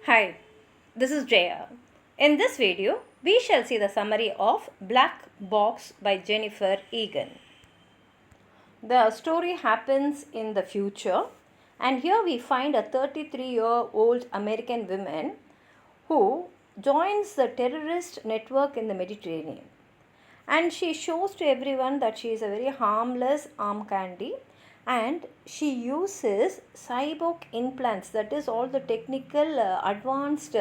Hi, this is Jaya. In this video, we shall see the summary of Black Box by Jennifer Egan. The story happens in the future, and here we find a 33-year-old American woman who joins the terrorist network in the Mediterranean. And she shows to everyone that she is a very harmless arm candy, and she uses cyborg implants, that is all the technical advanced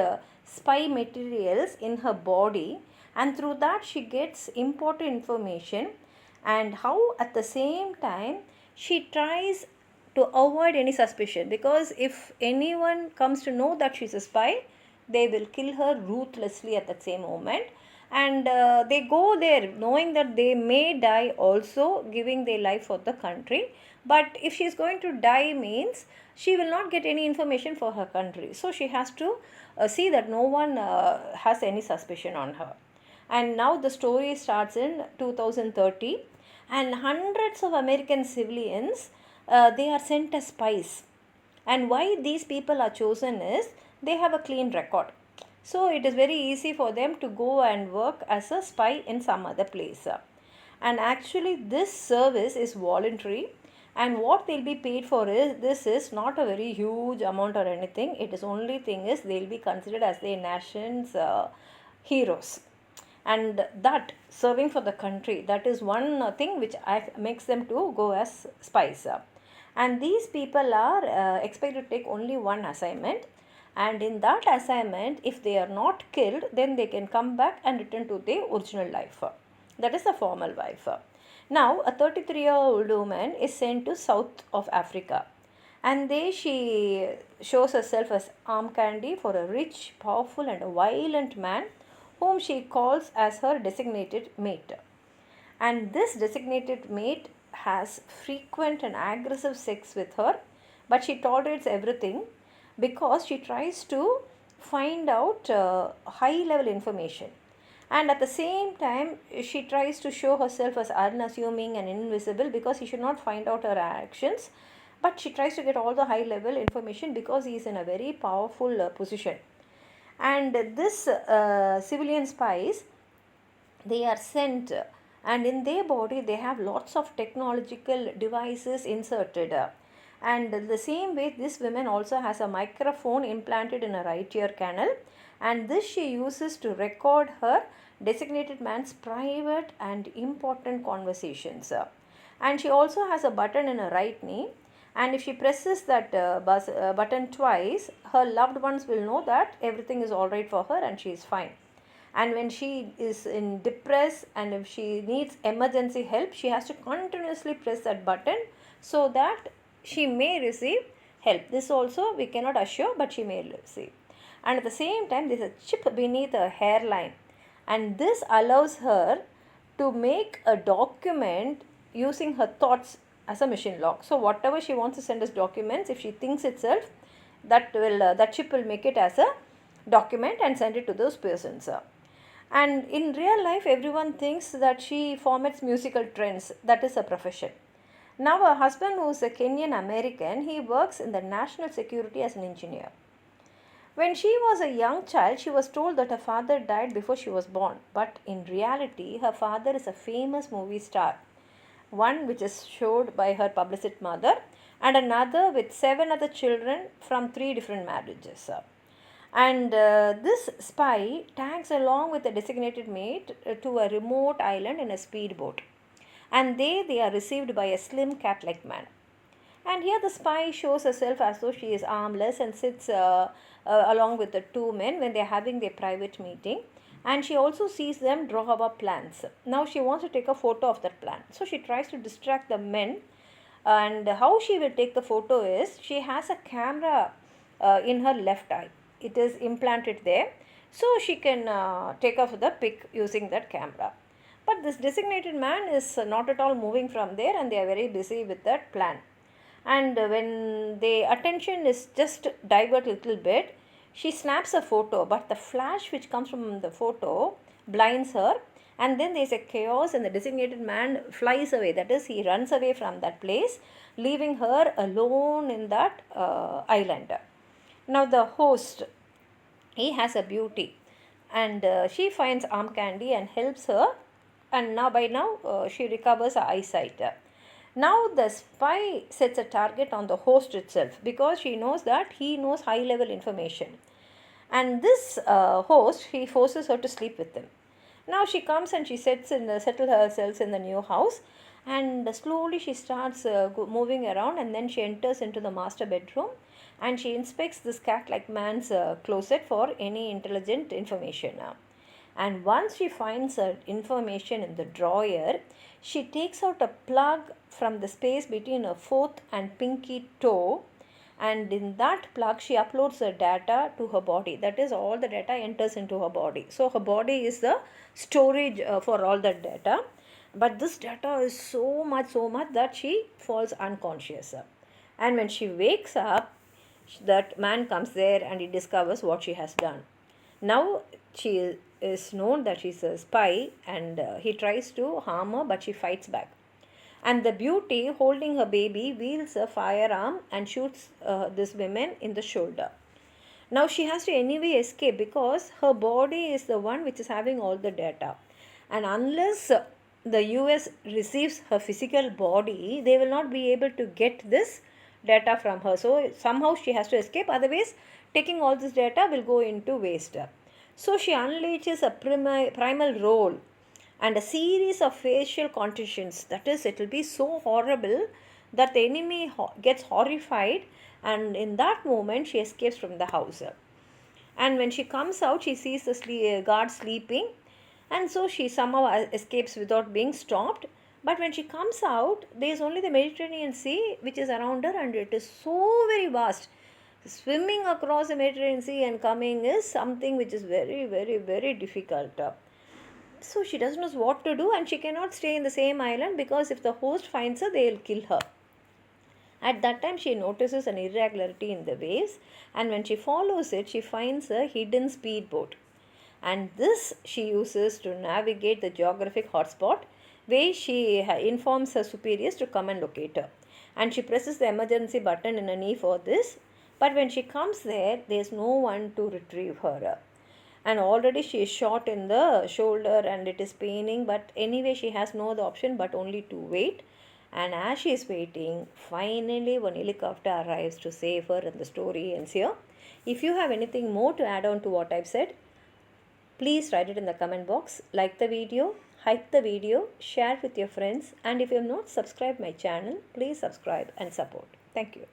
spy materials in her body, and through that she gets important information, and how at the same time she tries to avoid any suspicion, because if anyone comes to know that she's a spy, they will kill her ruthlessly at that same moment. And they go there knowing that they may die also, giving their life for the country. But if she is going to die means she will not get any information for her country, so she has to see that no one has any suspicion on her. And now the story starts in 2030, and hundreds of American civilians, they are sent as spies. And why these people are chosen is they have a clean record, so it is very easy for them to go and work as a spy in some other place. And actually this service is voluntary, and what they'll be paid for is, this is not a very huge amount or anything. It is only thing is they'll be considered as their nation's heroes, and that serving for the country, that is one thing which makes them to go as spies. And these people are expected to take only one assignment, and in that assignment if they are not killed, then they can come back and return to their original life, that is the formal life. Now a 33-year-old woman is sent to south of Africa, and there she shows herself as arm candy for a rich, powerful and a violent man whom she calls as her designated mate. And this designated mate has frequent and aggressive sex with her, but she tolerates everything because she tries to find out high level information. And at the same time she tries to show herself as unassuming and invisible, because he should not find out her actions, but she tries to get all the high level information because he is in a very powerful position. And this civilian spies, they are sent, and in their body they have lots of technological devices inserted. And the same way this woman also has a microphone implanted in her right ear canal, and this she uses to record her designated man's private and important conversations. And she also has a button in her right knee, and if she presses that button twice, her loved ones will know that everything is all right for her and she is fine. And when she is in distress and if she needs emergency help, she has to continuously press that button so that she may receive help. This also we cannot assure, but she may receive. And at the same time there is a chip beneath her hairline, and this allows her to make a document using her thoughts as a machine log. So whatever she wants to send as documents, if she thinks itself, that chip will make it as a document and send it to those persons. And in real life everyone thinks that she formats musical trends, that is a profession. Now her husband, who is a Kenyan American, he works in the national security as an engineer. When she was a young child, she was told that her father died before she was born, but in reality her father is a famous movie star, one which is showed by her publicist mother, and another with 7 other children from 3 different marriages. And this spy tags along with a designated mate to a remote island in a speedboat, and they are received by a slim cat-like man. And here the spy shows herself as though she is armless and sits along with the 2 men when they are having their private meeting. And she also sees them draw up plans. Now she wants to take a photo of that plan, so she tries to distract the men. And how she will take the photo is, she has a camera in her left eye. It is implanted there, so she can take off the pic using that camera. But this designated man is not at all moving from there, and they are very busy with that plan. And when the attention is just divert a little bit, she snaps a photo, but the flash which comes from the photo blinds her, and then there is a chaos and the designated man flies away, that is he runs away from that place, leaving her alone in that island. Now the host he has a beauty, and she finds arm candy and helps her, and now she recovers her eyesight. Now the spy sets a target on the host itself because she knows that he knows high level information, and this host, he forces her to sleep with him. Now she comes and she settle herself in the new house, and slowly she starts moving around, and then she enters into the master bedroom, and she inspects this cat like man's closet for any intelligent information. And once she finds her information in the drawer, she takes out a plug from the space between her fourth and pinky toe, and in that plug she uploads the data to her body. That is, all the data enters into her body. So her body is the storage for all that data, but this data is so much that she falls unconscious. And when she wakes up, that man comes there and he discovers what she has done. Now she is known that she's a spy, and he tries to harm her, but she fights back. And the beauty, holding her baby, wields a firearm and shoots this woman in the shoulder. Now she has to anyway escape because her body is the one which is having all the data, and unless the US receives her physical body, they will not be able to get this data from her. So somehow she has to escape, otherwise taking all this data will go into waste. So she unleashes a primal role and a series of facial contortions. That is, it will be so horrible that the enemy gets horrified, and in that moment she escapes from the house. And when she comes out, she sees the guard sleeping, and so she somehow escapes without being stopped. But when she comes out, there is only the Mediterranean Sea which is around her, and it is so very vast. Swimming across the Mediterranean Sea and coming is something which is very, very, very difficult. So she doesn't know what to do, and she cannot stay in the same island because if the host finds her, they will kill her. At that time, she notices an irregularity in the waves, and when she follows it, she finds a hidden speedboat. And this she uses to navigate the geographic hotspot, where she informs her superiors to come and locate her. And she presses the emergency button in a knee for this, but when she comes there, there is no one to retrieve her. And already she is shot in the shoulder and it is paining, but anyway she has no other option but only to wait. And as she is waiting, finally one helicopter arrives to save her, and the story ends here. If you have anything more to add on to what I've said, please write it in the comment box. Like the video, hype the video, share it with your friends, and if you have not subscribed my channel, please subscribe and support. Thank you.